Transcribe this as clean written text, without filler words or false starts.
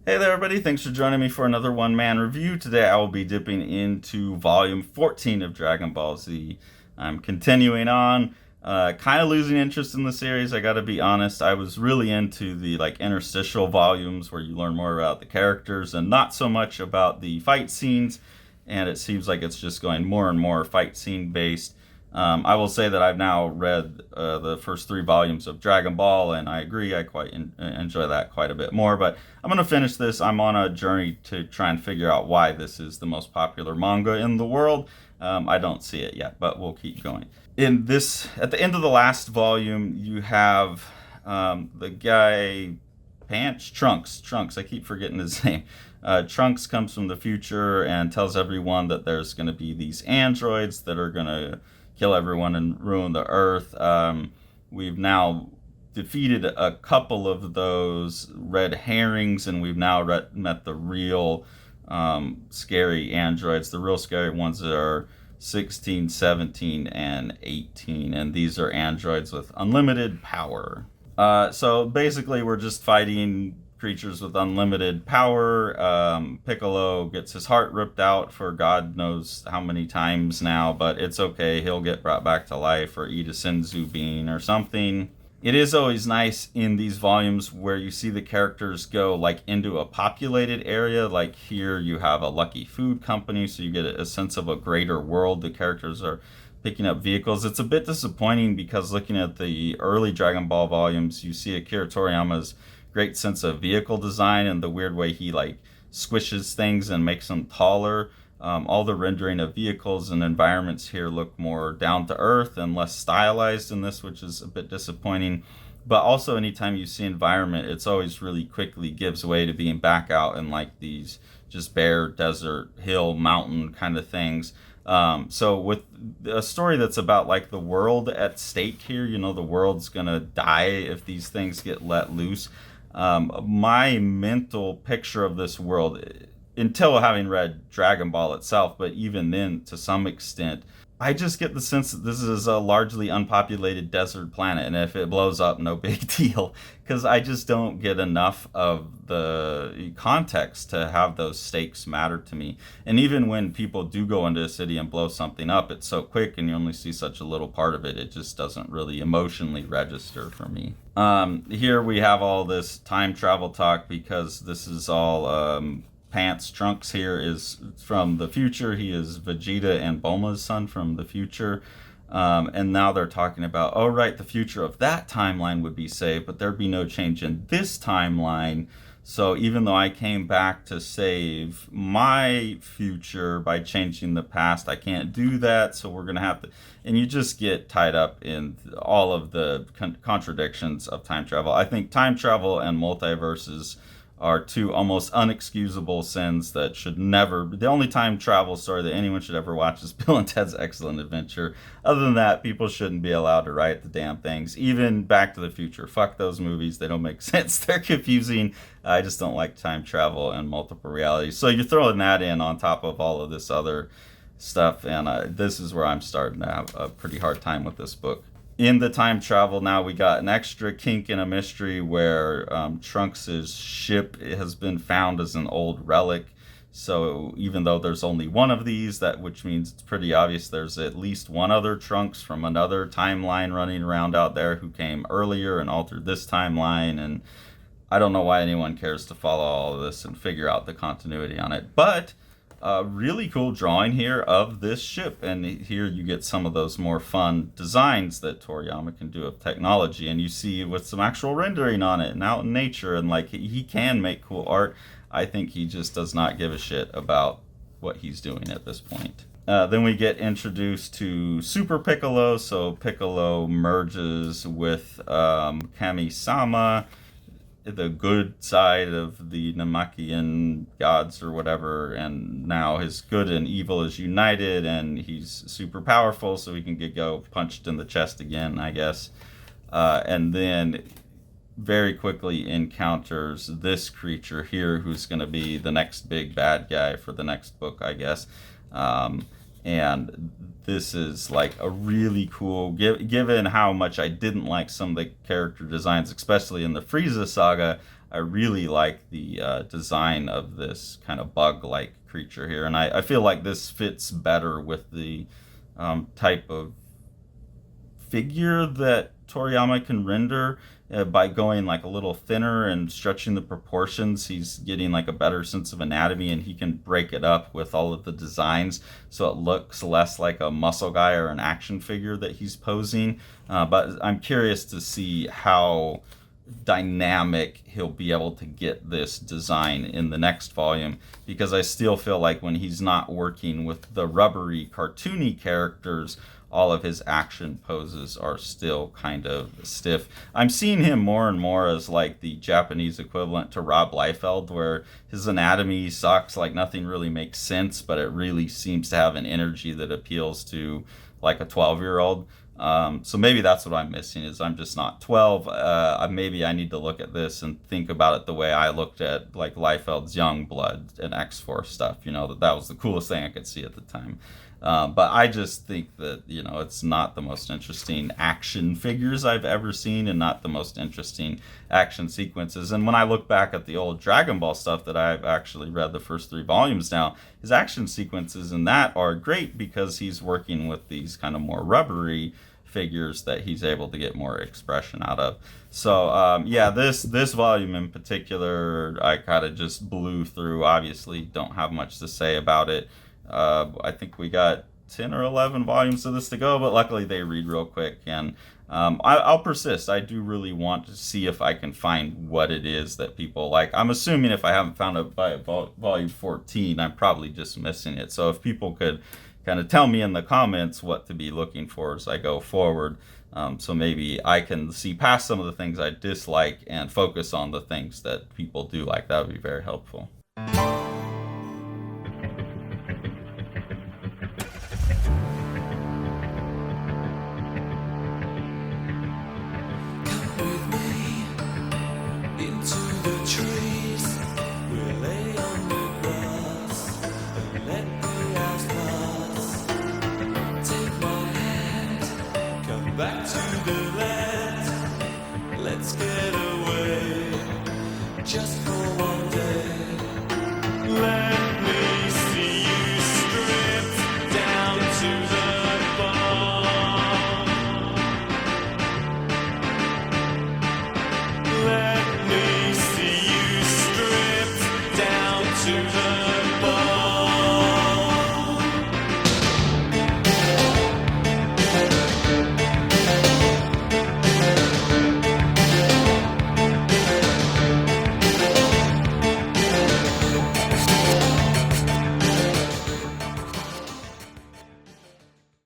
Hey there, everybody. Thanks for joining me for another one-man review. Today I will be dipping into volume 14 of Dragon Ball Z. I'm continuing on, kind of losing interest in the series, I gotta be honest. I was really into the interstitial volumes where you learn more about the characters and not so much about the fight scenes, and it seems like it's just going more and more fight scene based. I will say that I've now read the first three volumes of Dragon Ball, and I agree, I quite enjoy that quite a bit more. But I'm going to finish this. I'm on a journey to try and figure out why this is the most popular manga in the world. I don't see it yet, but we'll keep going. At the end of the last volume, you have the guy Trunks. I keep forgetting his name. Trunks comes from the future and tells everyone that there's going to be these androids that are going to kill everyone and ruin the earth. We've now defeated a couple of those red herrings, and we've now met the real scary androids, the real scary ones that are 16, 17, and 18, and these are androids with unlimited power. So basically, we're just fighting creatures with unlimited power. Piccolo gets his heart ripped out for God knows how many times now, but it's okay. He'll get brought back to life or eat a senzu bean or something. It is always nice in these volumes where you see the characters go into a populated area. Like here you have a Lucky Food Company, so you get a sense of a greater world. The characters are picking up vehicles. It's a bit disappointing because looking at the early Dragon Ball volumes, you see Akira Toriyama's great sense of vehicle design and the weird way he squishes things and makes them taller. All the rendering of vehicles and environments here look more down to earth and less stylized in this, which is a bit disappointing. But also, anytime you see environment, it's always really quickly gives way to being back out in these just bare desert, hill, mountain kind of things. So with a story that's about the world at stake here, the world's gonna die if these things get let loose. My mental picture of this world, until having read Dragon Ball itself, but even then to some extent, I just get the sense that this is a largely unpopulated desert planet, and if it blows up, no big deal, because I just don't get enough of the context to have those stakes matter to me. And even when people do go into a city and blow something up, it's so quick and you only see such a little part of it, it just doesn't really emotionally register for me. Here we have all this time travel talk because this is all Trunks here is from the future. He is Vegeta and Bulma's son from the future. And now they're talking about, oh, right, the future of that timeline would be saved, but there'd be no change in this timeline. So even though I came back to save my future by changing the past, I can't do that. So we're going to have to. And you just get tied up in all of the contradictions of time travel. I think time travel and multiverses are two almost unexcusable sins that should never. The only time travel story that anyone should ever watch is Bill and Ted's Excellent Adventure. Other than that, people shouldn't be allowed to write the damn things. Even Back to the Future. Fuck those movies. They don't make sense. They're confusing. I just don't like time travel and multiple realities. So you're throwing that in on top of all of this other stuff, and this is where I'm starting to have a pretty hard time with this book. In the time travel now, we got an extra kink in a mystery where Trunks' ship has been found as an old relic. So even though there's only one of these, which means it's pretty obvious there's at least one other Trunks from another timeline running around out there who came earlier and altered this timeline. And I don't know why anyone cares to follow all of this and figure out the continuity on it. But really cool drawing here of this ship, and here you get some of those more fun designs that Toriyama can do of technology, and you see with some actual rendering on it and out in nature, and he can make cool art. I think he just does not give a shit about what he's doing at this point. Then we get introduced to Super Piccolo, so Piccolo merges with Kami-sama, the good side of the Namekian gods or whatever, and now his good and evil is united, and he's super powerful, so he can go punched in the chest again, I guess. And then very quickly encounters this creature here, who's going to be the next big bad guy for the next book, I guess. And this is a really cool, given how much I didn't like some of the character designs, especially in the Frieza saga. I really like the design of this kind of bug-like creature here, and I feel like this fits better with the type of figure that Toriyama can render by going like a little thinner and stretching the proportions. He's getting like a better sense of anatomy, and he can break it up with all of the designs so it looks less like a muscle guy or an action figure that he's posing. But I'm curious to see how dynamic he'll be able to get this design in the next volume, because I still feel like when he's not working with the rubbery cartoony characters, all of his action poses are still kind of stiff. I'm seeing him more and more as like the Japanese equivalent to Rob Liefeld, where his anatomy sucks, like nothing really makes sense, but it really seems to have an energy that appeals to like a 12-year-old. So maybe that's what I'm missing, is I'm just not 12. Maybe I need to look at this and think about it the way I looked at like Liefeld's Young Blood and X-Force stuff, that was the coolest thing I could see at the time. But I just think that, it's not the most interesting action figures I've ever seen, and not the most interesting action sequences. And when I look back at the old Dragon Ball stuff that I've actually read the first 3 volumes now, his action sequences in that are great because he's working with these kind of more rubbery figures that he's able to get more expression out of. So this volume in particular, I kind of just blew through. Obviously don't have much to say about it. I think we got 10 or 11 volumes of this to go, but luckily they read real quick, and I'll persist. I do really want to see if I can find what it is that people like. I'm assuming if I haven't found it by volume 14, I'm probably just missing it. So if people could kind of tell me in the comments what to be looking for as I go forward, so maybe I can see past some of the things I dislike and focus on the things that people do like. That would be very helpful. Back to the land, let's get away, just for one